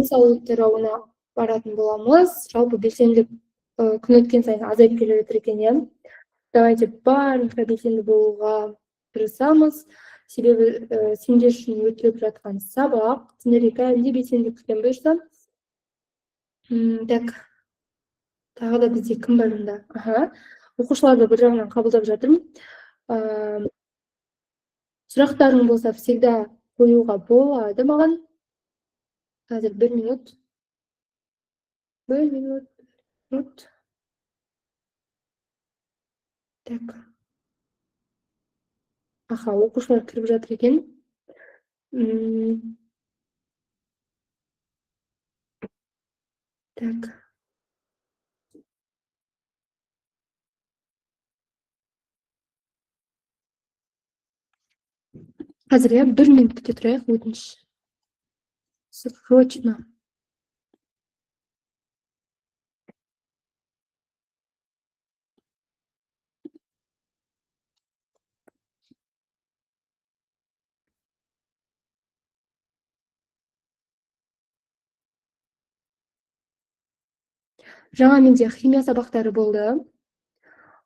салу тарауына баратын боламыз. Жалпы белсенділік күн өткен сайын азайып келе жатыр екен, иә. Давайте барынша белсенді болуға тырысамыз. Себебі сендер үшін өтіліп жатқан сабақ, сендерге кәдімгі белсенділік күткен бұйырса. Так, тағы да бізде кім бар мұнда? Оқушыларды бір жағынан қабылдап жатырмын. Сұрақтарың болса, всегда қоюға болады маған. Қазір 1 минут. 1 минут. Так. Оқушылар кіріп жатыр екен. Так. Қазір 1 минут күте тұрайық, өтініш. Срочно. Жаңа менде химия сабақтары болды.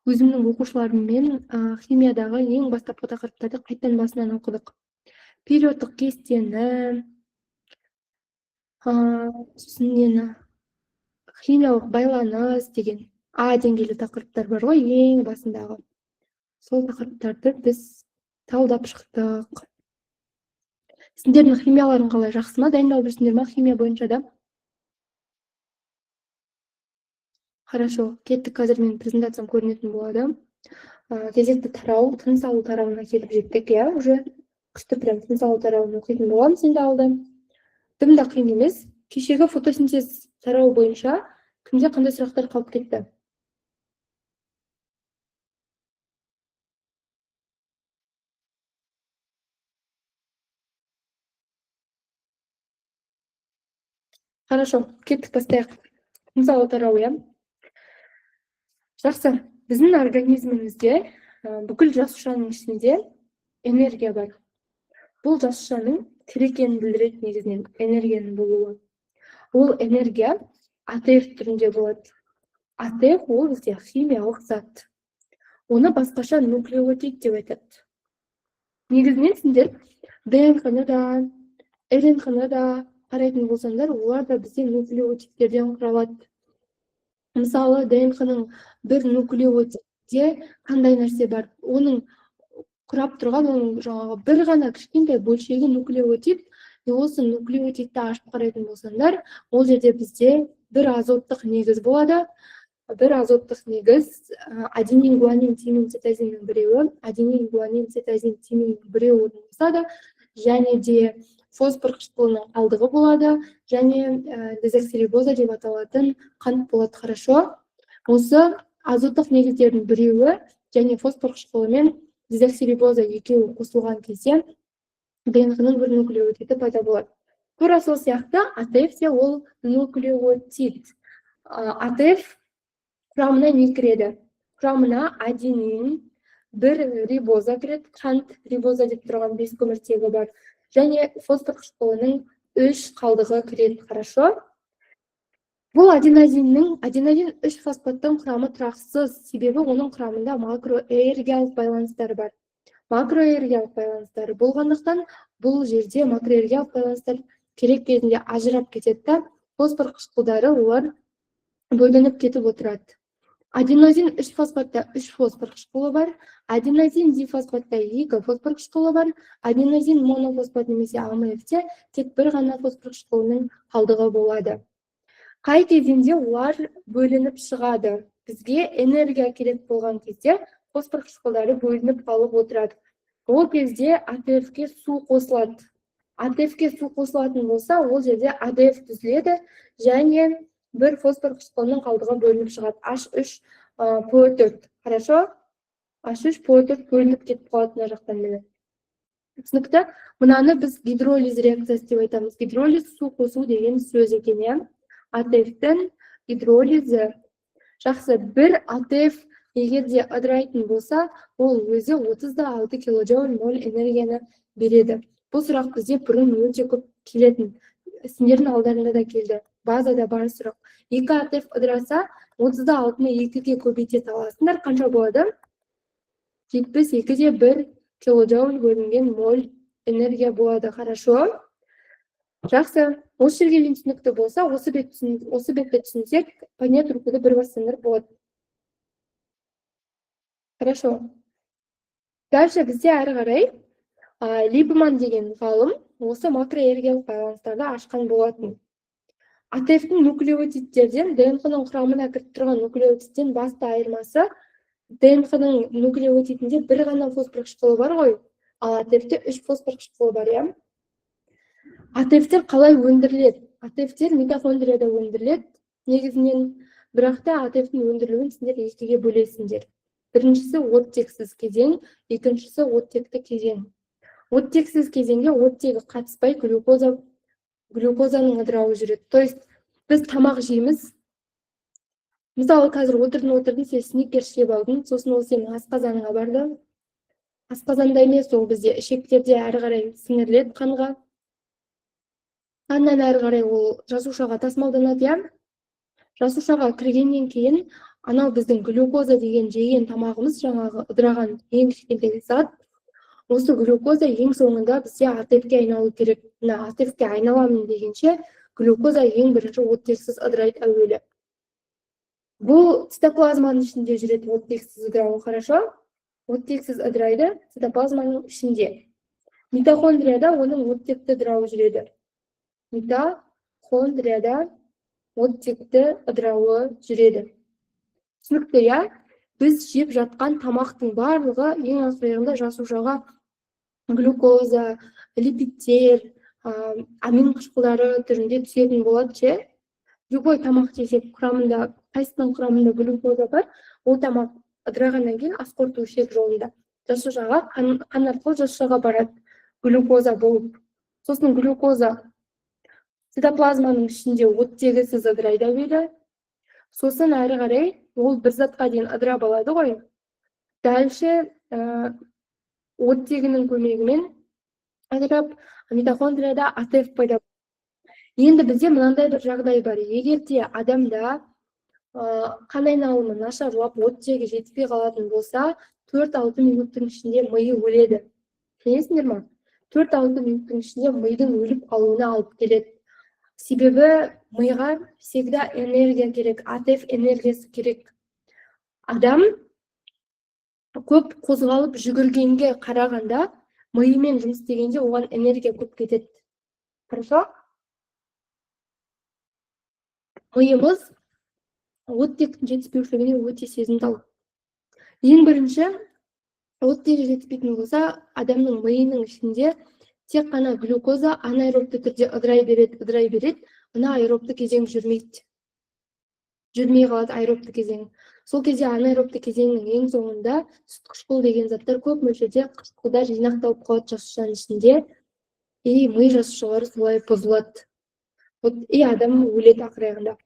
Өзімнің оқушыларыммен химиядағы ең бастапқы тақырыптарды қайттан басынан оқыдық. Периодтық кестені, химиялық байланыс деген А деңгейлі тақырыптар бар ғой, ең басындағы. Сол тақырыптарды біз талдап шықтық. Сендердің химияларың қалай, жақсы ма? Дайындалып жүрсіңдер ма химия бойынша да? Хорошо, кеттік, қазір менің презентациям көрінетін болады. Кезекті тарау, тыныс алу тарауына келіп жеттік, иә, уже күшті прям тыныс алу тарауын оқитын боламыз енді алды. Тым да қиын емес. Кешегі фотосинтез тарауы бойынша кімде қандай сұрақтар қалып кетті? Хорошо, кеттік, бастайық. Тыныс алу тарауы, иә. Жақсы, біздің организмімізде бүкіл жасушаның ішінде энергия бар. Бұл жасушаның тірі екенін білдіреді негізінен энергияның болуы. Ол энергия АТФ түрінде болады. АТФ ол бізде химиялық зат. Оны басқаша нуклеотид деп айтады. Негізінен сендер ДНК-ны да, РНК-ны да қарайтын болсаңдар, олар да бізде нуклеотидтерден құралады. Мысалы, ДНК-ның бір нуклеотидте қандай нәрсе бар? Оның құрап тұрған, оның жаңағы бір ғана кішкентай бөлшегі нуклеотид. Осы нуклеотидті ашып қарайтын болсаңдар, ол жерде бізде бір азоттық негіз болады. Бір азоттық негіз аденин, гуанин, тимин, цитозиннің біреуі, аденин, гуанин, цитозин, тимин біреуі болса да, және де фосфор қышқылының қалдығы болады, және дезоксирибоза деп аталатын қант болады. Хорошо. Осы азоттық негіздердің біреуі және фосфор қышқылы мен дезоксирибоза екеуі қосылған кезде ДНК-ның бір нуклеотиді пайда болады. Тура сол сияқты АТФ те ол нуклеотид. АТФ құрамына не кіреді? Құрамына аденин, бір рибоза кіреді, қант рибоза деп тұрған 5 көміртегі бар. Және фосфор қышқылының 3 қалдығы кіреді. Хорошо. Бұл аденозиннің 3 фосфаттың құрамы тұрақсыз, себебі оның құрамында макроэнергиялық байланыстары бар. Макроэнергиялық байланыстары болғандықтан бұл жерде макроэнергиялық байланыстар керек кезінде ажырап кетеді. Фосфор қышқылдары олар бөлініп кетіп отырады. Аденозин 3 фосфатта 3 фосфор қышқылы бар, аденозин дифосфатта 2 фосфор қышқылы бар, аденозин монофосфат немесе АМФ-те тек бір ғана фосфор қышқылының қалдығы болады. Қай кезінде олар бөлініп шығады? Бізге энергия керек болған кезде фосфор қышқылдары бөлініп қалып отырады. Ол кезде АТФ-ке су қосылады. АТФ-ке су қосылатын болса, ол жерде АДФ түзіледі және бір фосфор қышқылының қалдығы бөлініп шығады. H3PO4. Хорошо? H3PO4 бөлініп кетіп қалады мына жақтан міне. Түсінікті? Мынаны біз гидролиз реакциясы деп айтамыз. Гидролиз су қосу деген сөз екен, иә. АТФ-тің гидролизі. Жақсы, бір АТФ егер де ыдырайтын болса, ол өзі 36 килоджоуль моль энергияны береді. Бұл сұрақ бізде бұрын өте көп келетін. сендердің алдарында да келді. Базада бар сұрақ. 2 АТФ ыдыраса, 30-да 6-ны 2-ге көбейте аласыңдар. Қанша болады? 72-де 1 килоджоуль бөлінген моль энергия болады. Хорошо. Жақсы. Осы жерге дейін түсінікті болса, осы бетті түсінсек, понять рукада бір бассаңдар болады. Хорошо. Дальше бізде әрі қарай Либман деген ғалым осы макроэнергиялық байланыстарды ашқан болатын. АТФ-тің нуклеотидтерден ДНК-ның құрамына кіріп тұрған нуклеотидтен басты айырмасы, ДНК-ның нуклеотидінде бір ғана фосфор қышқылы бар ғой, ал АТФ-те 3 фосфор қышқылы бар, иә? АТФ-тер қалай өндіріледі? АТФ-тер митохондрияда өндіріледі негізінен, бірақ та АТФ-тің өндірілуін сендер екіге бөлесіңдер. Біріншісі оттексіз кезең, екіншісі оттекті кезең. Оттексіз кезеңге оттегі қатыспай глюкозаның ыдырауы жүреді. То есть біз тамақ жейміз. Мысалы, қазір отырдың, сен сникерс жеп алдың, сосын ол сенің асқазаныңа барды. Асқазанда емес, ол бізде ішектерде әрі қарай сіңіріледі қанға. Қаннан әрі қарай ол жасушаға тасымалданады, иә? Жасушаға кіргеннен кейін, анау біздің глюкоза деген жеген тамағымыз, жаңағы ыдыраған ең кішкентай зат, осы глюкоза ең соңында бізде АТФ-ке айналу керек. АТФ-ке айналамын дегенше, глюкоза ең бірінші оттексіз ыдырайды әуелі. Бұл цитоплазманың ішінде жүреді оттексіз ыдырауы, хорошо? Оттексіз ыдырайды цитоплазманың ішінде. Митохондрияда оның оттекті ыдырауы жүреді. Митохондрияда оттекті ыдырауы жүреді. Түсінікті, иә? Біз жеп жатқан тамақтың барлығы ең ақырында жасушаға глюкоза, липидтер, амин қышқылдары түрінде түсетін болады, ше? Любой тамақ жесек, құрамында, қайсының құрамында глюкоза бар, ол тамақ ыдырағаннан кейін ас қорыту ішек жолында жасушаға, қан арқылы жасушаға барады глюкоза болып. Сосын глюкоза цитоплазманың ішінде оттегісіз ыдырайды әуелі. Сосын әрі қарай ол бір затқа дейін ыдырап алады ғой. Дальше оттегінің көмегімен ыдырап, митохондрияда АТФ пайда. Енді бізде мынандай бір жағдай бар. Егер де адамда қан айналымы нашарлап, оттегі жетпей қалатын болса, 4-6 минуттың ішінде миы өледі. Сенесіңдер ме? 4-6 минуттың ішінде мидың өліп қалуына алып келеді. Себебі миға всегда энергия керек, АТФ энергиясы керек. Адам көп қозғалып жүгіргенге қарағанда, миымен жұмыс істегенде оған энергия көп кетеді. Хорошо? Миымыз оттектің жетіспеушілігіне өте сезімтал. Ең бірінші, оттегі жетіспейтін болса, адамның миының ішінде тек қана глюкоза анаэробты түрде ыдырай береді, ана аэробты кезең жүрмейді. Жүрмей қалады аэробты кезең. Сол кезде анаэробты кезеңнің ең соңында сүт қышқыл деген заттар көп мөлшерде қышқылдар жинақталып қалады жасушаның ішінде, и ми жасушалары солай бұзылады. И адам өледі ақырағында.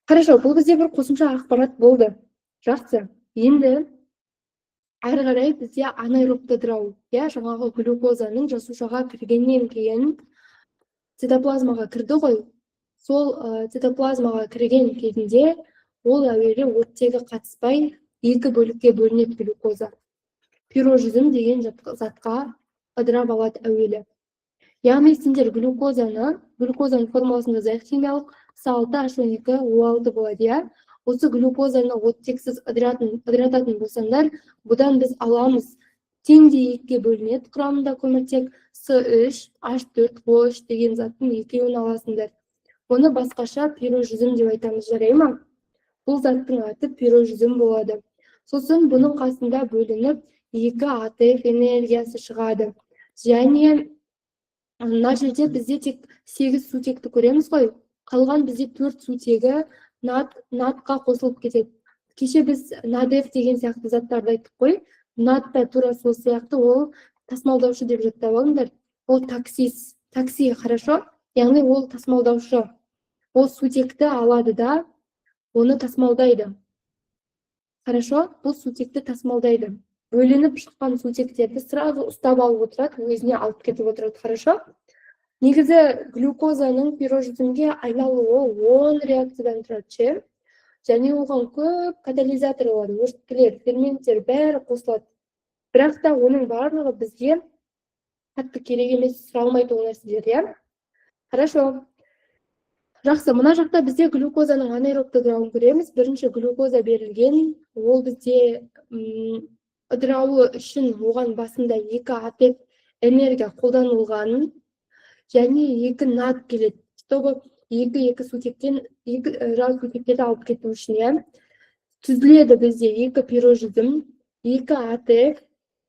Хорошо, бұл бізде бір қосымша ақпарат болды. Жақсы. Енді әрі қарай бізде анаэробты ыдырау, жаңағы глюкозаның жасушаға кіргеннен кейін цитоплазмаға кірді ғой. Сол цитоплазмаға кірген кезінде ол әуелі оттегі қатыспай екі бөлікке бөлінеді глюкоза. Пирожизм деген затқа ыдырап алады әуелі. Яғни сендер глюкозаның формуласында зайық химиялық С6H12O6 болады, иә? Осы глюкозаны оттексіз ыдырататын болсаңдар, бұдан біз аламыз теңдей екіге бөлінеді құрамында көміртек С3H4O3 деген заттың екеуін аласыңдар. Оны басқаша пирожизм деп айтамыз, жарай ма? Бұл заттың аты пирожизм болады. Сосын бұның қасында бөлініп 2 АТФ энергиясы шығады. Және мына жерде бізде тек 8 сутекті көреміз ғой. Қалған бізде 4 сутегі натқа қосылып кетеді. Кеше біз надеф деген сияқты заттарды айттық қой. Натта тура сол сияқты, ол тасымалдаушы деп жаттап алыңдар. Ол такси, хорошо? Яғни ол тасымалдаушы. Ол сутекті алады да, оны тасымалдайды. Хорошо? Бұл сутекті тасымалдайды. Бөлініп шыққан сутектерді сразу ұстап алып отырады, өзіне алып кетіп отырады. Хорошо? Негізі глюкозаның пирожизмге айналуы 10 реакциядан тұрады. Және оған көп катализаторлар, өрткілер, ферменттер бәрі қосылады. Бірақ та оның барлығы бізге қатты керек емес, сұралмайтын нәрселер, иә? Хорошо. Жақсы, мына жақта бізде глюкозаның анаэробты ыдырауын көреміз. Бірінші глюкоза берілген, ол бізде ыдырауы үшін оған басында 2 атет энергия қолданылған, және 2 нат келеді, чтобы 2 сутектен 2 жау сутектерді алып кету үшін, иә. Түзіледі бізде 2 пирожизм, 2 атек,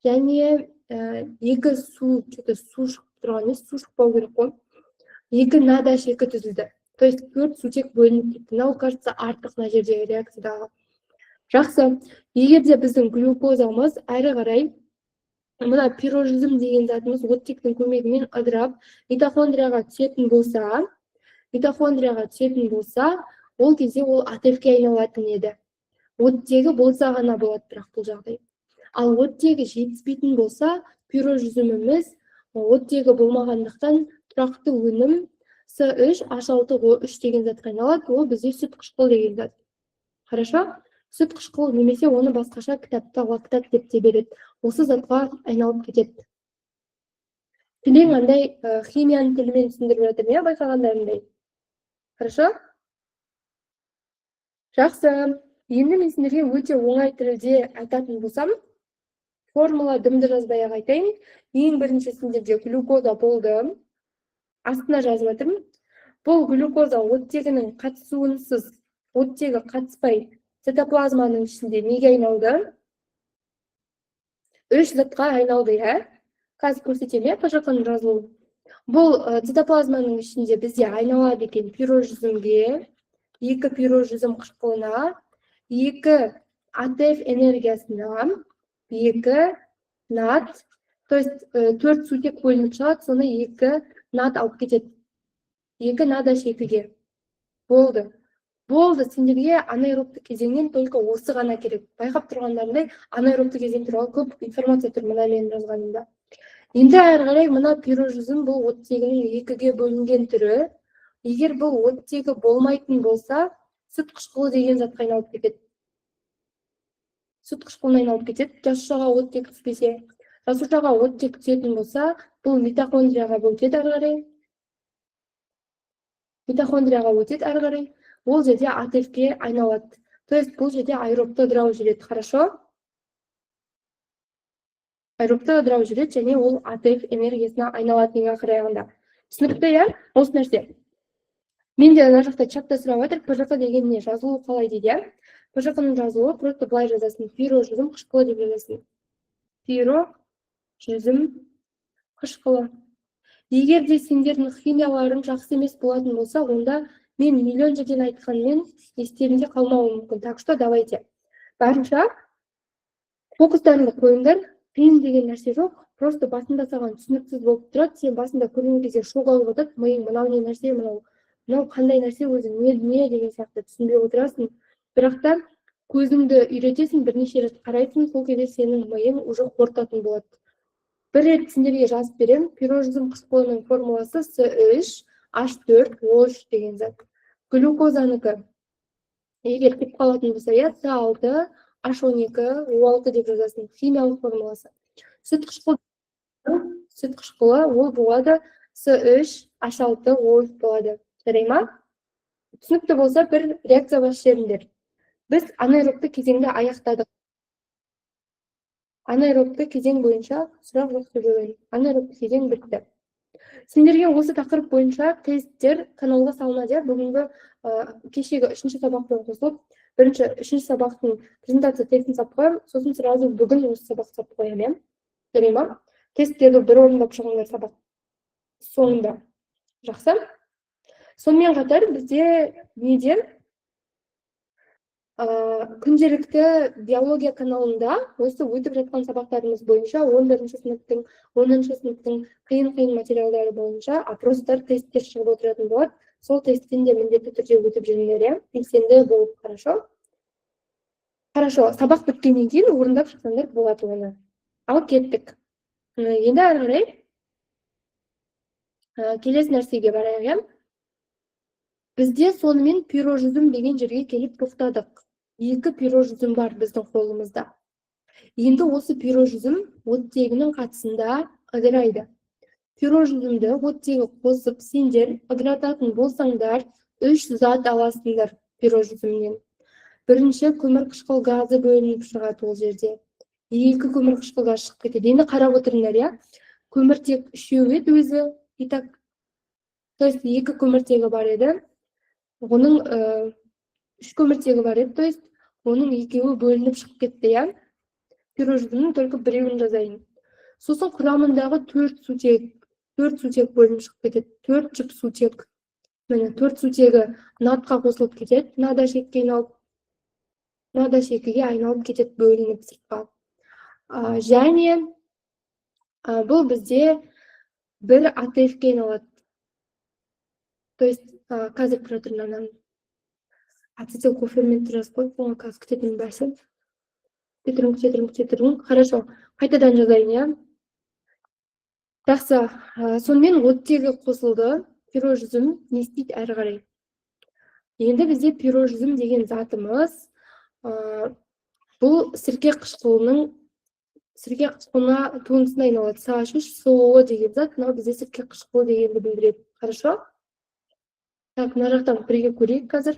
және 2 су, су шығып тұрған емес, су шықпау керек қой. 2 нада шекі түзілді. То есть 4 сутек бөлініп кетті. Мынау, кажется, артық мына жердегі реакциядағы. Жақсы, егер де біздің глюкозамыз әрі қарай мына пирожизм деген затымыз оттектің көмегімен ыдырап митохондрияға түсетін болса, ол кезде ол атефке айналатын еді. Оттегі болса ғана болады, бірақ бұл жағдай. Ал оттегі жетіспейтін болса, пирожизміміз оттегі болмағандықтан тұрақты өнім С3H6O3 деген затқа айналады, ол бізде сүт қышқыл деген зат. Хорошо? Сүт қышқыл немесе оны басқаша кітапта лактат деп те береді. Осы затқа айналып кетеді. Тілең андай химияның тілімен түсіндіріп жатыр, не байқағандарындай. Хорошо? Жақсы. Енді мен сендерге өте оңай тілде айтатын болсам, формула дымды жазбай айтайын. Ең бірінші сендерде глюкоза болды. Астына жазып жатырмын. Бұл глюкоза оттегінің қатысуынсыз, оттегі қатыспай, цитоплазманың ішінде неге айналды? 3 затқа айналды, иә? Қазір көрсетемін, пажақаның жазылуы. Бұл цитоплазманың ішінде бізде айналады екен пирожизмге, 2 пирожизм қышқылына, 2 АТФ энергиясына, 2 нат, то есть 4 сутек бөлініп шығады, соны 2 нат алып кетеді. 2 нада шекіге. Болды. Сендерге анаэробты кезеңнен только осы ғана керек. Байқап тұрғандарындай, анаэробты кезең туралы көп информация тұр мына мен жазғанымда. Енді әрі қарай мына пирожизм бұл оттегінің 2-ге бөлінген түрі. Егер бұл оттегі болмайтын болса, сүт қышқылы деген затқа айналып кетеді. Сүт қышқылына айналып кетеді. Жасушаға оттек түспесе, жасушаға оттек түсетін болса, бұл митохондрияға өтеді әрі қарай. Ол жерде АТФ-ке айналады. То есть бұл жерде аэробты ыдырау жүреді, хорошо? Аэробты ыдырау жүреді, және ол АТФ энергиясына айналады неге қарағанда. Түсінікті, иә? Осы нәрсе. Мен де ана жақта чатта сұрап жатыр, ПЖК деген не, жазылуы қалай дейді, иә? ПЖК-ның жазылуы просто былай жазасын, пирожизм қышқылы деп жазасын. Пирожизм қышқылы. Егер де сендердің химияларың жақсы емес болатын болса, онда мен миллион жерден айтқанмен естерінде қалмауы мүмкін. Так что давайте. Барынша фокустарыңды қойыңдар. Қиын деген нәрсе жоқ. Просто басында саған түсініксіз болып тұрады. Сен басында көрген кезде шок алып отырады. Миың мынау не нәрсе, мынау қандай нәрсе, өзі не деген сияқты түсінбей отырасың. Бірақ та көзіңді үйретесің, бірнеше рет қарайсың, сол кезде сенің миың уже қорытатын болады. Бір рет сендерге жазып берем. Пирожизм қышқылының формуласы С3H4O3 деген зат. Глюкозаныкі егер кетіп қалатын болса, С6H12O6 деп жазасын. Химиялық формуласы. Сүт қышқылы ол болады С3H6O3 болады. Жарай ма? Түсінікті болса, бір реакция басшеріңдер. Біз анаэробты кезеңді аяқтадық. Анаэробты кезең бойынша сұрақ жоқ деп ойлаймын. Анаэробты кезең бітті. Сендерге осы тақырып бойынша тесттер каналға салынады. Бүгінгі кешегі 3-ші сабақпен қосылып, 3-ші сабақтың презентация тестін салып қоямын, сосын сразу бүгін осы сабақ салып қоямын. Жарай ма? Тесттерді бір орындап шығыңдар сабақ соңында. Жақсы. Сонымен қатар бізде неден күнделікті биология каналында осы өтіп жатқан сабақтарымыз бойынша 11-ші сыныптың, 10-ші сыныптың қиын материалдары бойынша опростар, тесттер шығып отыратын болады. Сол тесттен де міндетті түрде өтіп жүріңдер, белсенді болып, хорошо? Хорошо, сабақ біткеннен кейін орындап шықсаңдар болады оны. Ал кеттік. Енді әрі қарай Келесі нәрсеге барайық. Бізде сонымен пирожүзім деген жерге келіп тоқтадық. 2 пирожүзім бар біздің қолымызда. Енді осы пирожүзім оттегінің қатысында ыдырайды. Пирожүзімді оттегі қосып, сендер ыдырататын болсаңдар, 3 зат аласыңдар пирожүзімнен. Бірінші көмірқышқыл газы бөлініп шығады ол жерде. 2 көмірқышқыл газ шығып кетеді. Енді қарап отырыңдар, я? Көміртек 3 еді өзі. Итак, то есть 2 көміртегі бар еді. Оның 3 көміртегі бар еді, то есть оның 2-і бөлініп шығып кетті, я? Пирожүзімнің только 1-ін жазайын. Сосын құрамындағы 4 сутек бөлініп шығып кетеді. 4 жұп сутек. Міне 4 сутегі натқа қосылып кетеді. Нада шекіге айналып кетеді, бөлініп сыртқа. Және бұл бізде бір АТФ-ке айналады. То есть қазір тұра тұрмын, ацетил коферментті жазып қойып, оған қазір күтетін бәрсін. Күтетін. Хорошо. Қайтадан жазайын, я? Жақсы. Сонымен оттегі қосылды. Пирожүзім не істейді әрі қарай? Енді бізде пирожүзім деген затымыз бұл сірке қышқылына туындысына айналады. CH3SO деген зат, мынау бізде сірке қышқылы дегенді білдіреді. Хорошо? Так, мына жақтан бірге көрейік қазір.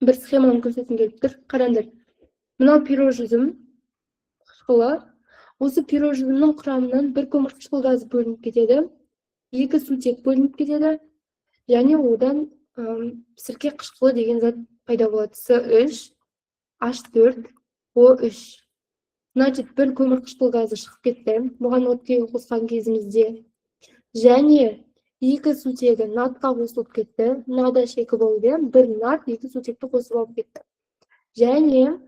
Бір схеманы көрсеткім келіп тұр. Қараңдар. Мынау пирожүзім қышқылы. Осы пирожүзімнің құрамынан бір көмірқышқыл газы бөлініп кетеді. 2 сутек бөлініп кетеді. Және одан сірке қышқылы деген зат пайда болады. C3H4O3. Значит, бір көмірқышқыл газы шығып кетті. Бұған оттегі қосқан кезімізде. Және 2 сутегі натқа қосылып кетті. Нада шекі болды. Бір нат 2 сутекті қосып алып кетті. Және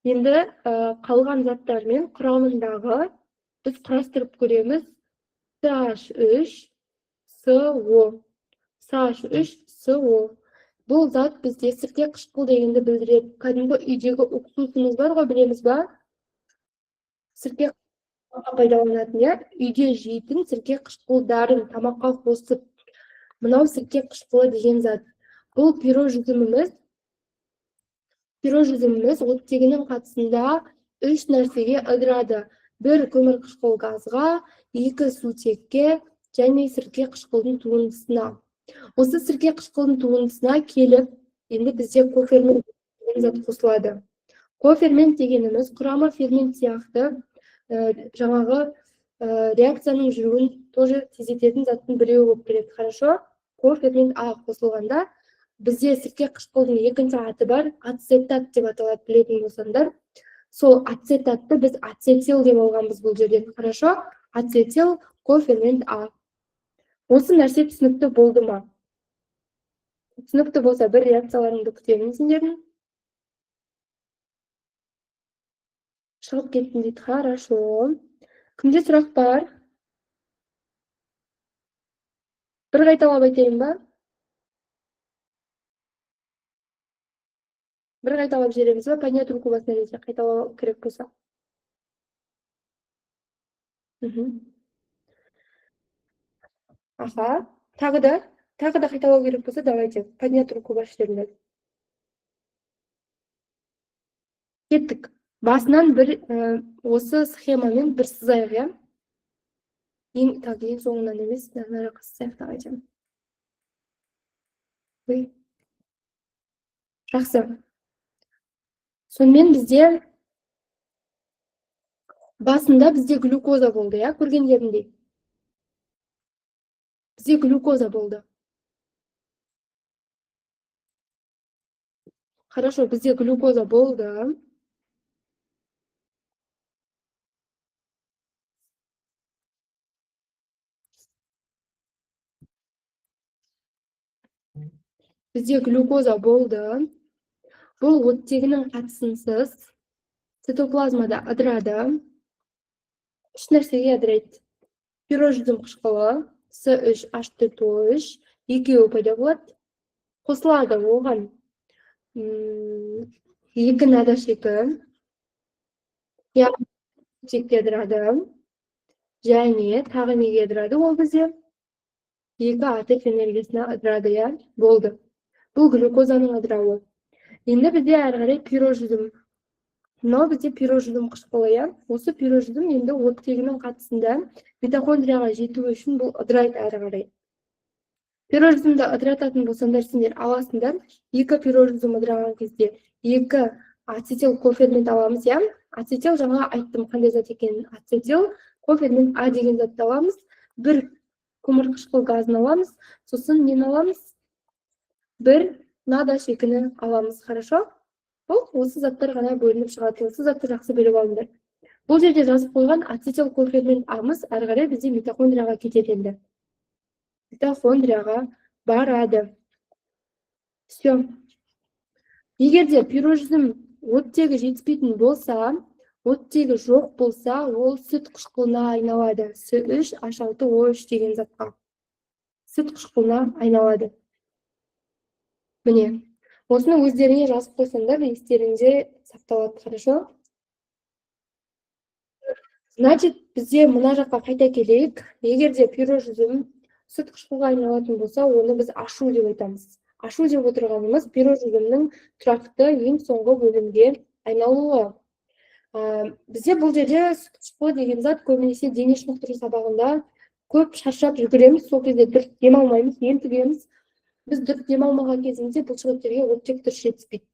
енді қалған заттармен құрамындағы біз құрастырып көреміз. CH3SO. Бұл зат бізде сірке қышқыл дегенді білдіреді. Кәдімгі үйдегі уксусымыз бар ғой, білеміз ба? Сірке қышқылға пайдаланатын, үйде жейтін сірке қышқылдарын тамаққа қосып, мынау сірке қышқылы деген зат. Бұл пирожүзіміміз оттегінің қатысында 3 нәрсеге ыдырады. 1 көмірқышқыл газға, 2 сутекке және сірке қышқылдың туындысына. Осы сірке қышқылдың туындысына келіп, енді бізде кофермент деген зат қосылады. Кофермент дегеніміз құрамы фермент сияқты жаңағы реакцияның жүруін тоже тездететін заттың біреуі болып келеді. Хорошо? Кофермент А қосылғанда бізде сірке қышқылдың екінші аты бар, ацетат деп аталады, білетін болсаңдар. Сол ацетатты біз ацетил деп алғанбыз бұл жерден. Хорошо? Ацетил, кофермент А. Осы нәрсе түсінікті болды ма? Түсінікті болса, бір реакцияларыңды күтемін сендердің. Шығып кеттім дейді. Хорошо. Кімде сұрақ бар? Бір қайталап айтайын ба? Бір қайталап жереміз ба? Понять руку басына дейсі қайталау керек болса. Аха. Тағы да қайталау керек болса, давайте. Понять руку бас жеріне. Кеттік. Басынан бір осы схемамен бір сызайық, я? Ең соңынан емес, нара қысайық, давайте. Жақсы. Сонымен бізде басында бізде глюкоза болды, я? Көргендеріндей. Бізде глюкоза болды. Хорошо, бізде глюкоза болды. Бізде глюкоза болды. Бұл оттегінің қатысынсыз цитоплазмада ыдырады. 3 нәрсеге ыдырайды. Пирожүзім қышқылы, C3H4O3, 2 пайда болады. Қосылады оған 2 нада шекі. Яғни сутекке ыдырады. және тағы неге ыдырады ол бізде? Екі атф энергиясына ыдырады, иә, болды. Бұл глюкозаның ыдырауы. Енді бізде әрі қарай пирожүзім. Мынау бізде пирожүзім қышқылы, иә. Осы пирожүзім енді оттегінің қатысында митохондрияға жетуі үшін бұл ыдырайды әрі қарай. Пирожүзімді ыдырататын болсаңдар, сендер аласыңдар. Екі пирожүзім ыдыраған кезде екі ацетил кофермент аламыз, иә. Ацетил жаңа айттым қандай зат екенін. Ацетил кофермент А деген затты аламыз. Бір көмір қышқыл газын аламыз. Сосын нені аламыз? Бір нада шекіні аламыз, хорошо? Бұл осы заттар ғана бөлініп шығады. Осы затты жақсы біліп алыңдар. Бұл жерде жазып қойған ацетил кофермент Амыз әрі қарай бізде митохондрияға кетеді енді. Митохондрияға барады. Все. Егер де пирожүзім оттегі жетіспейтін болса, оттегі жоқ болса, ол сүт қышқылына айналады. С3H6O3 деген затқа. Сүт қышқылына айналады. Міне. Осыны өздеріне жазып қойсаңдар, естеріңде сақталады, хорошо? Значит, бізде мына жаққа қайта келейік. Егер де пирожүзім сүт қышқылға айналатын болса, оны біз ашу деп айтамыз. Ашу деп отырғанымыз пирожүзімнің тұрақты ең соңғы бөлімге айналуы. Бізде бұл жерде сүт қышқылы деген зат көбінесе дене шынықтыру сабағында көп шаршап жүгіреміз, сол кезде дұрыс демалмаймыз, ентігеміз. Біз дұрыс демалмаған кезімізде бұлшықеттерге оттек дұрыс жетіспейді.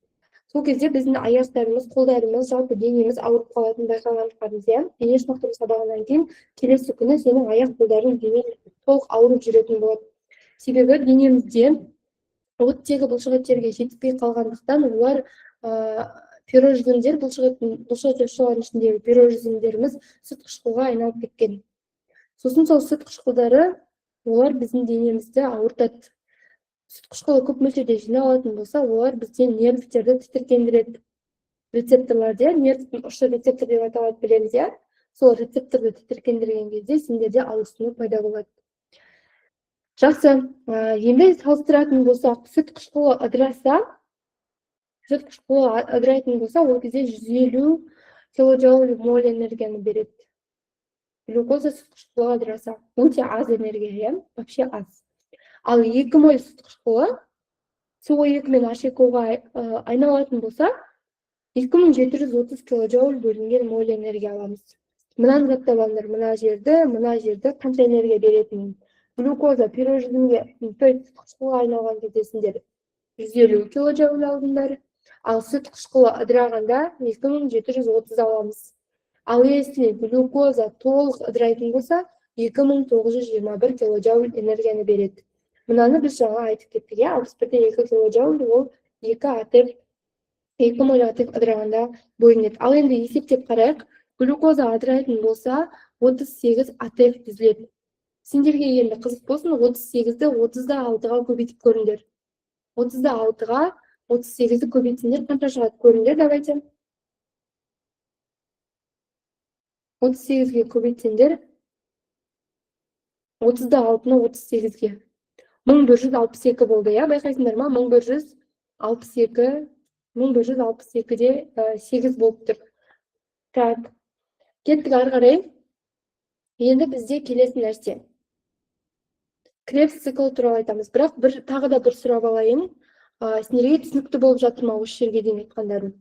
Сол кезде біздің аяқтарымыз, қолдарымыз, жалпы денеміз ауырып қалатын байқаған шығармыз, иә. Дене шынықтыру сабағынан кейін келесі күні сенің аяқ қолдарың толық ауырып жүретін болады. Себебі денемізде оттегі бұлшықеттерге жетпей қалғандықтан олар пирожүзімдер, бұлшықеттер шоғының ішіндегі пирожүзімдеріміз сүт қышқылға айналып кеткен. Сосын сол сүт қышқылдары олар біздің денемізді ауыртады. Сүт қышқылы көп мөлшерде жиналатын болса, олар бізде нервтерді тітіркендіреді. Рецепторларда нервтің ұшы рецептор деп аталады, білеміз, иә? Сол рецепторды тітіркендірген кезде сендерде ауырсыну пайда болады. Жақсы, енді салыстыратын болсақ, сүт қышқылы ыдырайтын болса, ол кезде 150 килоджоуль моль энергияны береді. Глюкоза сүт қышқылы ыдыраса, өте аз энергия, вообще аз. Ал 2 моль сүт қышқылы СО2 мен H2O-ға айналатын болса, 2730 килоджоуль бөлінген моль энергия аламыз. Мынаны заттап алыңдар, мына жерді қанша энергия беретінін. Глюкоза пирожүзімге, сүт қышқылға айналған кезде сендер 150 килоджоуль алдыңдар, ал сүт қышқылы ыдырағанда 2730 аламыз. Ал если глюкоза толық ыдырайтын болса, 2921 килоджоуль энергияны береді. Мынаны біз жаңа айтып кеттік, 61-де 2 килоджоуль, ол 2 моль атф ыдырағанда бөлінеді. Ал енді есептеп қарайық, глюкоза ыдырайтын болса, 38 атф түзіледі. Сендерге енді қызық болсын, 38-ді 30-да 6-ға көбейтіп көріңдер. 30-да 6-ға 38-ді көбейтсеңдер қанша шығады көріңдер, давайте. 38-ге көбейтсеңдер, 30-да 6-ны 38-ге. 1162 болды, иә, байқайсыңдар ма? 1162-де 8 болып тұр. Так, кеттік ары қарай. Енді бізде келесі нәрсе. Кребс цикл туралы айтамыз. Бірақ тағы да бір сұрап алайын. Сендерге түсінікті болып жатыр ма осы жерге дейін айтқандарым?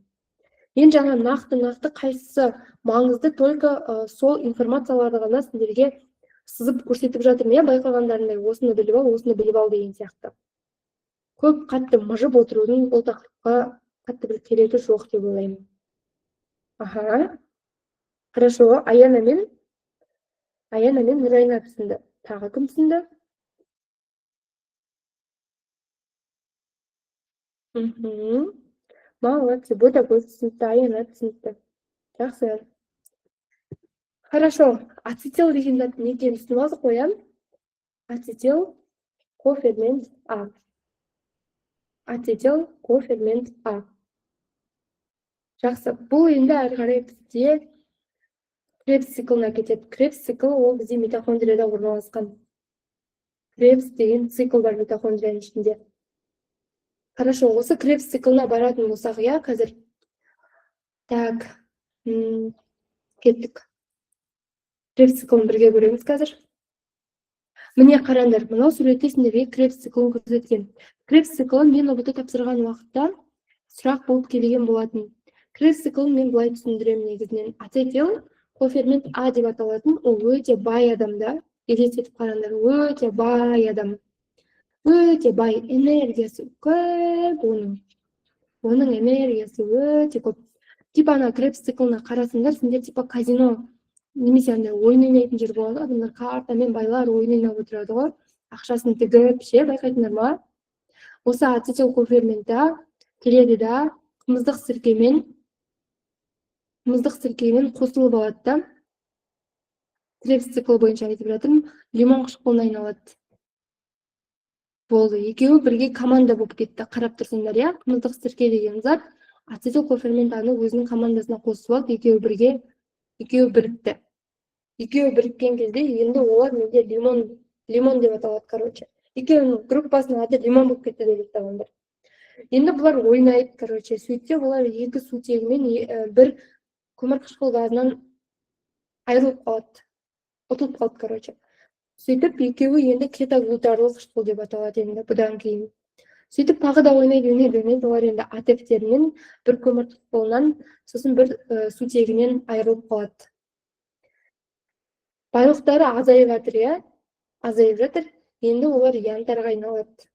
Мен жаңа нақты қайсысы маңызды, только сол информацияларды ғана сендерге сызып көрсетіп жатырмын, байқағандарындай, осыны біліп ал деген сияқты. Көп қатты мыжып отырудың ол тақырыпқа қатты бір керегі жоқ деп ойлаймын. Аха. Хорошо, Аяна мен Нұрайна түсінді. Тағы кім түсінді? Молодцы, Ботагөз түсінді, Аяна түсінді. Жақсы. Хорошо, ацетил деген зат не екенін түсініп алдық қой, иә? Ацетил кофермент А. Ацетил кофермент А. Жақсы, бұл енді әрі қарай бізде Кребс циклына кетеді. Кребс цикл ол бізде митохондрияда орналасқан. Кребс деген цикл бар митохондрияның ішінде. Хорошо, осы Кребс циклына баратын болсақ, иә, қазір. Так, кеттік. Кребс циклын бірге көреміз қазір. Міне қараңдар, мынау суретте сендерге Кребс циклын көрсеткен. Кребс циклын мен ұбт тапсырған уақытта сұрақ болып келген болатын. Кребс циклын мен былай түсіндіремін негізінен. Ацетил кофермент А деп аталатын, ол өте бай адамда. Елестетіп қараңдар, өте бай адам. Өте бай, энергиясы көп оның. Оның энергиясы өте көп. Типа ана Кребс циклына қарасыңдар, сендер типа казино немесе андай ойын ойнайтын жер болады, адамдар картамен байлар ойын ойнап отырады ғой, ақшасын тігіп, байқайтындар ма? Осы ацетил коферментта келеді да қымыздық сіркемен қосылып алады да. Кребс циклы бойынша айтып жатырмын, лимон қышқылына айналады. Болды, екеуі бірге команда болып кетті. Қарап тұрсыңдар, иә? Қымыздық сірке деген зат ацетил коферментаны өзінің командасына қосып алып, екеуі бірікті. Екеуі біріккен кезде енді олар менде лимон деп аталады, короче. Екеуінің группасының аты лимон болып кетті деп айтқандар. Енді бұлар ойнайды, короче. Сөйтсе олар екі сутегімен бір көмір қышқыл газынан айырылып қалады. Ұтылып қалады, короче. Сөйтіп екеуі енді кетоглутарлы қышқыл деп аталады енді бұдан кейін. Сөйтіп тағы да ойнайды, олар енді АТФ-терінен бір көмір қышқылынан, сосын бір сутегінен айырылып қалады. Байлықтары азайып жатыр, енді олар янтарға айналады.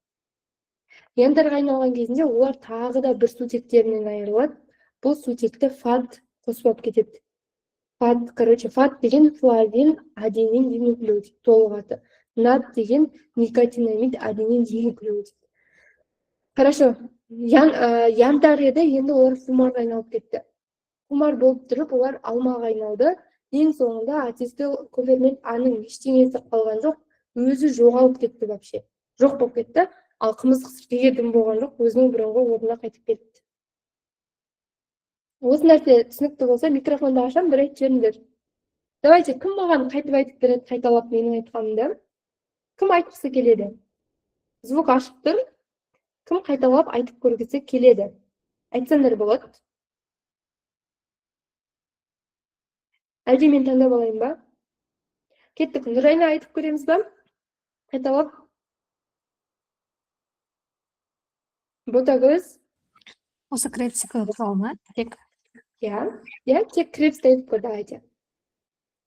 Янтарға айналған кезінде олар тағы да бір сутектерінен айырылады. Бұл сутекті фад қосып алып кетеді. Фад деген флавин аденин динуклеотид толық аты. Над деген никотинамид аденин динуклеотид. Хорошо, янтар еді, енді олар фумарға айналып кетті. Фумар болып тұрып, олар алмаға айналды. Ең соңында ацетил кофермент А-ның ештеңесі қалған жоқ, өзі жоғалып кетті вообще. Жоқ болып кетті, ал қымыздық сіркеге дым болған жоқ, өзінің бұрынғы орнына қайтып кетті. Осы нәрсе түсінікті болса, микрофонды ашам, бір айтып жіберіңдер. Давайте, кім маған қайтып айтып береді, қайталап менің айтқанымды? Кім айтқысы келеді? Звук ашып тұр. Кім қайталап айтып көргісі келеді? Айтсаңдар болады. Әлде мен таңдап алайын ба? Кеттік, Нұрайна айтып көреміз ба? Қайталап. Ботагөз. Осы Кребс циклы туралы ма? Тек Кребсті айтып көр, давайте.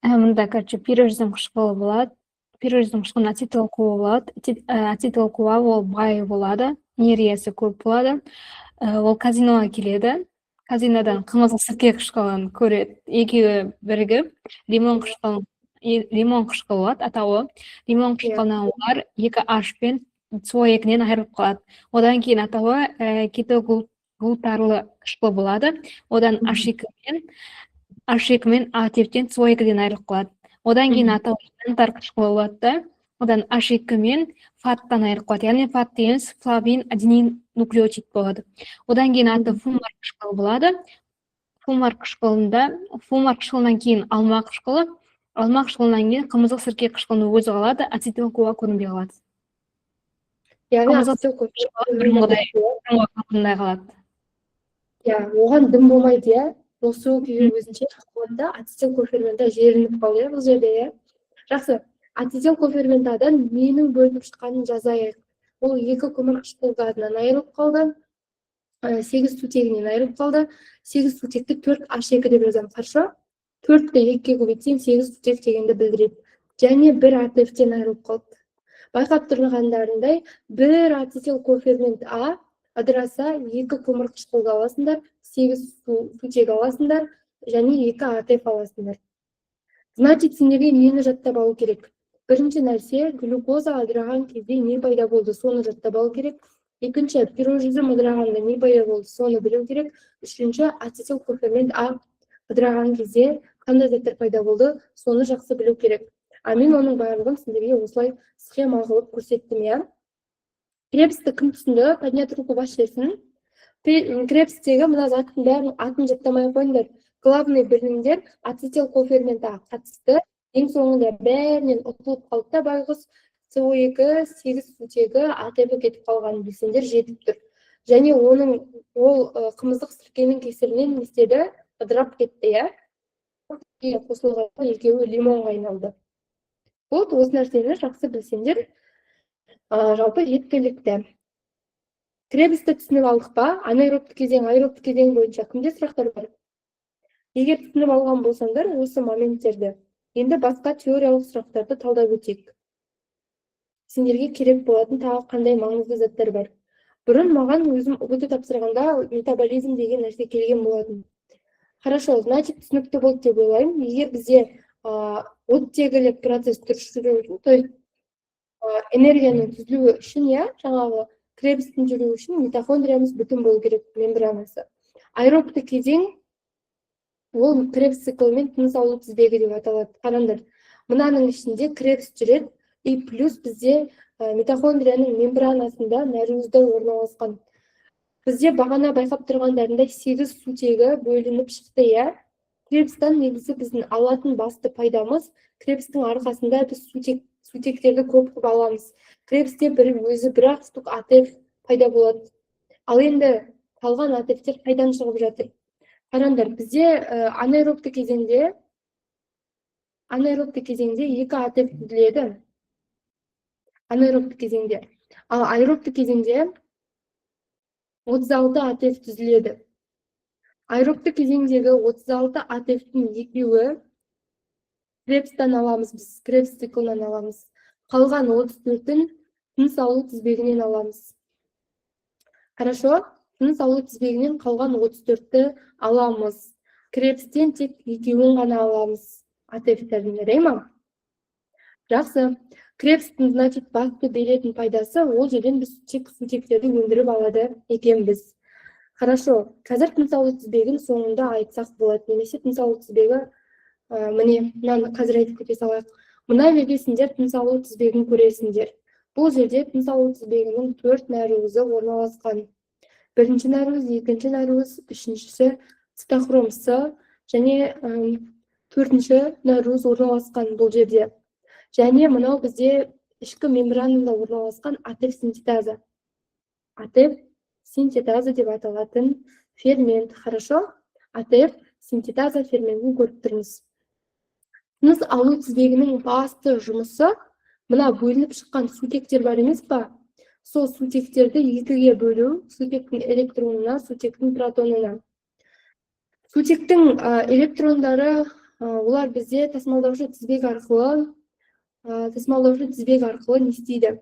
Мұнда, короче, пирожизм қышқылы болады. Пирожизм қышқылын ацетил куа болады. Ацетил куа ол бай болады, энергиясы көп болады. Ол казиноға келеді. Казинодан қымыздық сірке қышқылын көреді. Екеуі бірігіп, лимон қышқылы болады, атауы. Лимон қышқылынан олар 2H пен SO2-нен айырылып қалады. Одан кейін атауы кетоглутарлы қышқылы болады. Одан H2 мен АТФ-тен SO2-ден айырылып қалады. Одан кейін атауы янтар қышқылы болады. Одан H2 мен фаттан айырылып қалады. Яғни фат деген флавин аденин нуклеотид болады. Одан кейін аты фумар қышқылы болады. Фумар қышқылынан кейін алма қышқылы. Алма қышқылынан кейін қымыздық сірке қышқылын өзі қалады, ацетил куа көрінбей қалады. Яғни оған дым болмайды, осы күйі өзінше қылғанда ацетил коферментта жерініп қалды, бұл жерде. Жақсы, ацетил коферментадан менің бөлініп шыққанын жазайық. Ол екі көмір қышқыл газынан айырылып қалды, 8 сутегінен айырылып қалды. 8 сутекті 4H2 деп жазамын, қаршы. 4-ті 2-ге көбейтсем 8 сутек дегенді білдіреді. Және бір АТФ-тен айырылып қалды. Байқап тұрғандарындай, бір ацетил кофермент А ыдыраса 2 көмір қышқылды аласыңдар, 8 сутек аласыңдар, және 2 АТФ аласыңдар. Значит, сендерге нені жаттап алу керек? Бірінші нәрсе, глюкоза ыдыраған кезде не пайда болды, соны жаттап алу керек. Екінші, пирожизм ыдырағанда не пайда болды, соны білу керек. Үшінші, ацетил кофермент А ыдыраған кезде қандай заттар пайда болды, соны жақсы білу керек. Мен оның барлығын сендерге осылай схема қылып көрсеттім, иә. Кребсті кім түсінді? Поднять руку бас жерсін. Кребстегі мына заттың бәрін атын жаттамай қойыңдар. Главный біліңдер, ацетил кофермент А қатысты. Ең соңында бәрінен ұтылып қалды да байғыз, SO2, 8 сутегі АТФ кетіп қалғанын білсеңдер жетіп тұр. Және ол қымыздық сіркенің кесірінен не істеді? Ыдырап кетті, иә. қосылғанда екеуі лимонға айналды. Вот осы нәрсені жақсы білсеңдер, жалпы жеткілікті. Кребсті түсініп алдық па? Анаэробты кезең, аэробты кезең бойынша кімде сұрақтар бар? Егер түсініп алған болсаңдар, осы моменттерді енді басқа теориялық сұрақтарды талдап өтейік. Сендерге керек болатын тағы қандай маңызды заттар бар? Бұрын маған өзім УБТ тапсырғанда метаболизм деген нәрсе келген болатын. Хорошо, значит, түсінікті болды деп ойлаймын. Егер бізде оттегілік процесс жүру үшін, то есть энергияның түзілуі үшін, жаңағы кребстің жүруі үшін митохондриямыз бүтін болу керек, мембранасы. Аэробты кезең ол кребс циклымен тыныс алу тізбегі деп аталады. Қараңдар, мынаның ішінде кребс жүреді, и плюс бізде митохондрияның мембранасында нәруызда орналасқан. Бізде бағана байқап тұрғандарында 8 сутегі бөлініп шықты, Кребстан негізі біздің алатын басты пайдамыз, кребстің арқасында біз сутектерді көп қып аламыз. Кребсте өзі бір-ақ штук АТФ пайда болады. Ал енді қалған АТФтер қайдан шығып жатыр? Қараңдар, бізде анаэробты кезеңде 2 АТФ түзіледі. Анаэробты кезеңде. Ал аэробты кезеңде 36 АТФ түзіледі. Аэробты кезеңдегі 36 АТФтің екеуі кребстан аламыз, біз кребс циклынан аламыз. Қалған 34-ін тыныс алу тізбегінен аламыз. Хорошо, тыныс алу тізбегінен қалған 34-ті аламыз. Кребстен тек екеуін ғана аламыз. АТФ-тердің, рейма? Жақсы. Кребстің, значит, басты беретін пайдасы, ол жерден біз сутектерді өндіріп алады екенбіз. Хорошо, қазір тыныс алу тізбегін соңында айтсақ болады. Немесе тыныс алу тізбегі, міне, қазір айтып кете салайық. Мына жерде сендер тыныс алу тізбегін көресіңдер. Бұл жерде тыныс алу тізбегінің 4 нәруызы орналасқан. Бірінші нәруыз, екінші нәруыз, үшіншісі цитохром С және 4-ші нәруыз орналасқан бұл жерде. Және мынау бізде ішкі мембранында орналасқан АТФ синтетаза. АТФ синтетаза деп аталатын фермент. Хорошо? АТФ синтетаза ферментін көріп тұрмыз. Тыныс алу тізбегінің басты жұмысы, мына бөлініп шыққан сутектер бар емес па? Сол сутектерді екіге бөлу, сутектің электронына, сутектің протонына. Сутектің электрондары, олар бізде тасымалдаушы тізбек арқылы не істейді?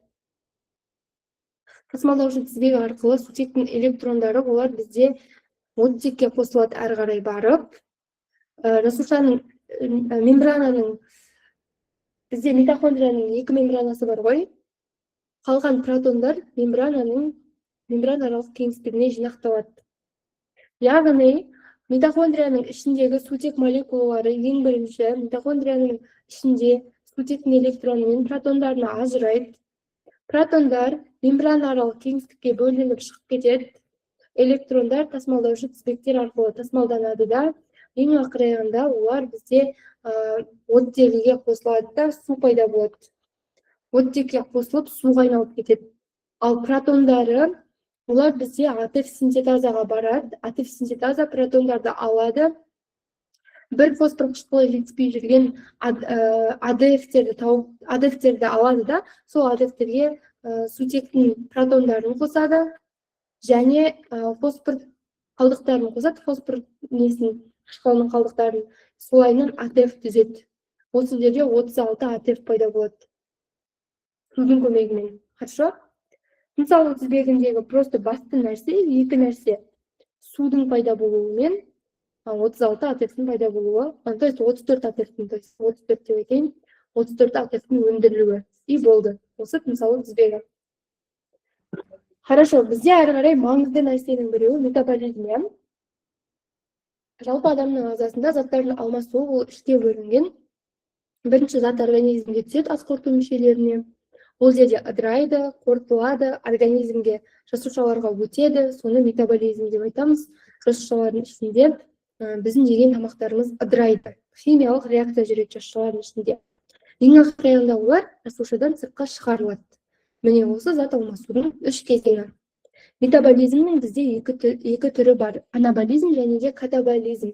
Тасымалдаушы тізбек арқылы сутектің электрондары, олар бізде оттекке қосылады әрі қарай барып. Жасушаның мембрананың, бізде митохондрияның 2 мембранасы бар ғой. Қалған протондар мембранаралық кеңістігіне жинақталады. Яғни, митохондрияның ішіндегі сутек молекулалары ең бірінші митохондрияның ішінде сутектің электроны мен протондарына ажырайды. Протондар мембранаралық кеңістікке бөлініп шығып кетеді. Электрондар тасымалдаушы тізбектер арқылы тасымалданады да, ең ақырында олар бізде оттегіге қосылады да, су пайда болады. Оттекке қосылып, суға айналып кетеді. Ал протондары, олар бізде АТФ синтетазаға барады. АТФ синтетаза протондарды алады. Бір фосфор қышқылы жетіспей жүрген АДФтерді алады да, сол АДФтерге сутектің протондарын қосады. Және фосфор қалдықтарын қосады, фосфор қышқылының қалдықтарын, солайынан АТФ түзеді. Осы жерде 36 АТФ пайда болады. Судың көмегімен. Хорошо? Тыныс алу тізбегіндегі просто басты нәрсе, екі нәрсе. Судың пайда болуымен 36 АТФ-тің пайда болуы, то есть 34 АТФ-тің, то есть 34 деп айтайын, 34 АТФ-тің өндірілуі. И болды. Осы тыныс алу тізбегі. Хорошо, бізде әрі қарай маңызды нәрсенің біреуі метаболизм. Жалпы адамның ағзасында заттардың алмасуы ол үшке бөлінген. Бірінші зат организмге түседі, ас қорыту мүшелеріне. Ол жерде ыдырайды, қорытылады, организмге жасушаларға өтеді, соны метаболизм деп айтамыз. Жасушалардың ішінде біздің жеген тамақтарымыз ыдырайды. Химиялық реакция жүреді жасушалардың ішінде. Ең ақырында олар жасушадан сыртқа шығарылады. Міне осы зат алмасудың 3 кезеңі. Метаболизмнің бізде екі түрі бар: анаболизм және де катаболизм.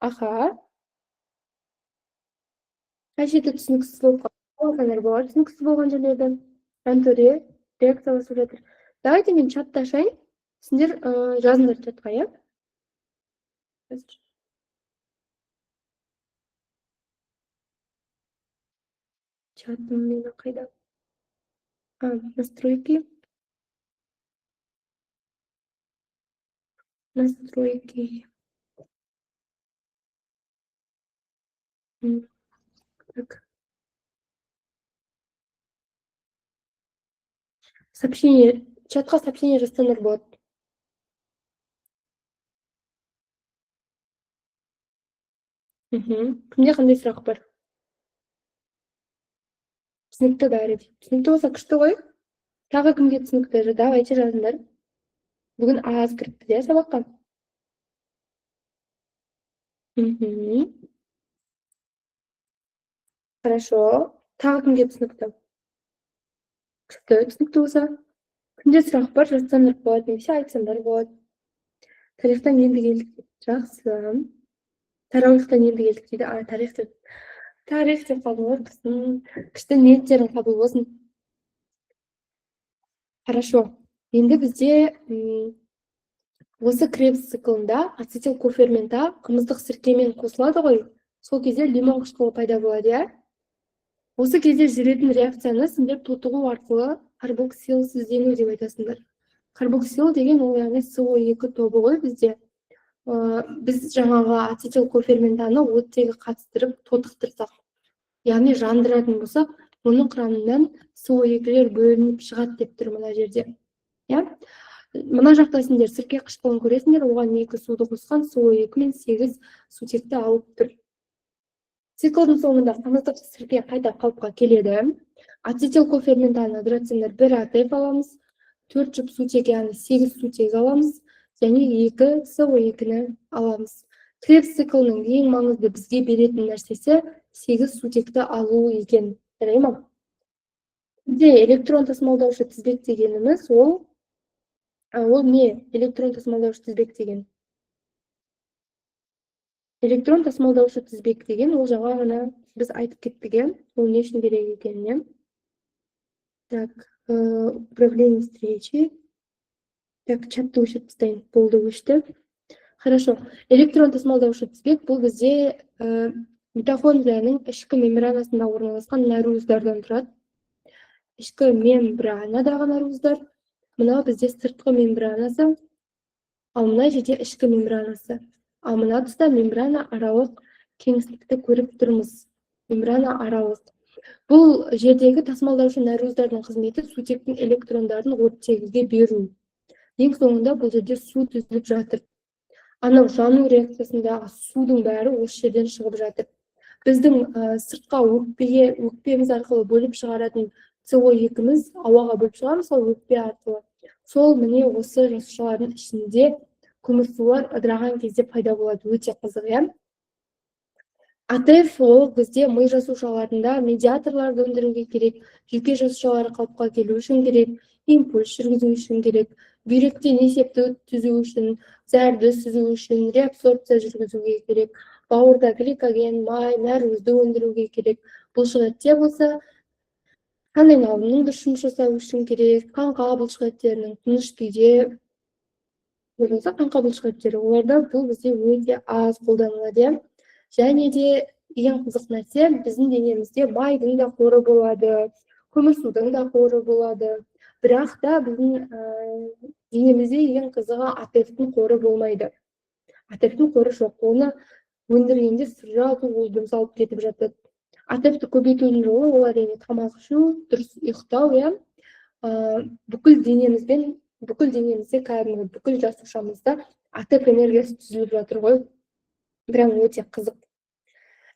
Аха. Қай жерде түсініксіз болып қалғандар бар. Түсініксіз болған жерлерде антөре реакцияласып жатыр. Давайте мен чатты ашайын. Сендер жазыңдар чатқа, иә? Чатым мені қайда? Настройки. Настройки. Так. Сообщение. Чатқа сообщение жазсаңдар болады. Кімде қандай сұрақ бар? Түсінікті бәрі. Түсінікті болса күшті ғой. Тағы кімге түсінікті? Давайте жазыңдар. Бүгін аз кіріпті де сабаққа. Хорошо. Тағы кімге түсінікті? Күшті. Түсінікті болса. Кімде сұрақ бар? Жазсаңдар болады. Немесе айтсаңдар болады. Тарихтан енді келдік. Жақсы. Тарихтан енді келдік дейді. Тарих деп қалдың ғой. Күшті ниеттерің қабыл болсын. Хорошо. Енді бізде осы Кребс циклында ацетил кофермента қымыздық сіркемен қосылады ғой. Сол кезде лимон қышқылы пайда болады, иә? Осы кезде жүретін реакцияны сендер тотығу арқылы карбоксилсіздену деп айтасыңдар. Карбоксил деген ол яғни СО2 тобы ғой бізде. Біз жаңағы ацетил коферментаны оттегі қатыстырып тотықтырсақ, яғни жандыратын болсақ, оның құрамынан СО2-лер бөлініп шығады деп тұр мына жерде. Мына жақта сендер сірке қышқылын көресіңдер, оған 2 суды қосқан СО2 мен 8 сутекті алып тұр. Циклдың соңында қымыздық сірке қайта қалыпқа келеді. Ацетил коферментаны гидроцендер 1 АТФ аламыз, 4 жұп сутек, яғни 8 сутек аламыз, және 2 СО2-ні аламыз. Кребс циклының ең маңызды бізге беретін нәрсесі 8 сутекті алу екен. Жарай ма? Бізде электрон тасымалдаушы тізбек дегеніміз ол не? Электрон тасымалдаушы тізбек деген. Электрон тасымалдаушы тізбек деген ол жаңа ғана біз айтып кеттік, ол не үшін керек екеніне. Так, управление встречи. Так, чатты өшіріп тастайын. Болды, өшті. Хорошо. Электрон тасымалдаушы тізбек бұл бізде митохондрияның ішкі мембранасында орналасқан наруздардан тұрады. Ішкі мембранадағы наруздар. Мынау бізде сыртқы мембранасы, ал мына жерде ішкі мембранасы. Ал мына тұста мембрана аралық кеңістікті көріп тұрмыз. Мембрана аралық. Бұл жердегі тасымалдаушы наруздардың қызметі сутектің электрондарын оттегіге беру. Ең соңында бұл жерде су түзіліп жатыр. Анау жану реакциясындағы судың бәрі осы жерден шығып жатыр. Біздің сыртқа өкпеміз арқылы бөліп шығаратын СО2-міз ауаға бөліп шығамыз, сол өкпе арқылы. Сол міне осы жасушалардың ішінде көмірсулар ыдыраған кезде пайда болады. Өте қызық, АТФ ол бізде ми жасушаларында медиаторларды өндіруге керек, жүйке жасушалары қалыпқа келу үшін керек, импульс жүргізу үшін керек, бүйректе несепті түзу үшін, зәрді сүзу үшін, реабсорбция жүргізуге керек, бауырда гликоген, май, нәруызды өндіруге керек. Бұлшық болса, қан айналымының дұрыс жұмыс жасау үшін керек, қаңқа бұлшық еттерінің тыныш күйде болса, қаңқа бұлшық еттері, оларда бұл бізде өте аз қолданылады. Және де ең қызық нәрсе, біздің денемізде майдың да қоры болады, көмірсудың да қоры болады. Бірақ та біздің денемізде ең қызығы АТФ-тің қоры болмайды. АТФ-тің қоры жоқ. Оны өндіргенде сразу ол жұмсалып кетіп жатады. АТФ-ті көбейтудің жолы ол әрине тамақ ішу, дұрыс ұйықтау, бүкіл денемізде кәдімгі бүкіл жасушамызда АТФ энергиясы түзіліп жатыр ғой. Прям өте қызық.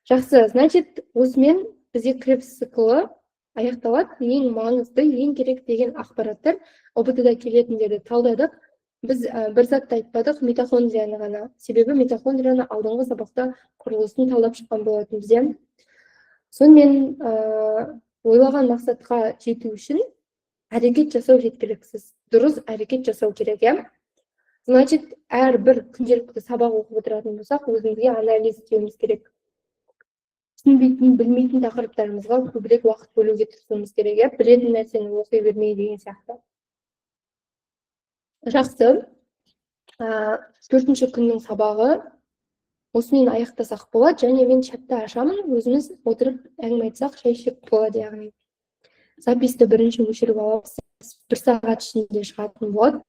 Жақсы, значит, осымен бізде Кребс циклы аяқталады. Ең маңызды, ең керек деген ақпараттар ОБТ-да келетіндерді талдадық. Біз бір затты айтпадық, митохондрияны ғана. Себебі митохондрияны алдыңғы сабақта құрылысын талдап шыққан болатын бізде. Сонымен ойлаған мақсатқа жету үшін әрекет жасау жеткіліксіз. Дұрыс әрекет жасау керек, Значит, әрбір күнделікті сабақ оқып отыратын болсақ, өзімізге анализ істеуіміз керек. Түсінбейтін, білмейтін тақырыптарымызға көбірек уақыт бөлуге тырысуымыз керек, иә, білетін нәрсені оқи бермей деген сияқты. Жақсы. 4-ші күннің сабағы осымен аяқтасақ болады, және мен чатты ашамын, өзіміз отырып әңгіме айтсақ, шай ішіп болады, яғни. Записьті бірінші өшіріп аламыз, 1 сағат ішінде шығатын болады.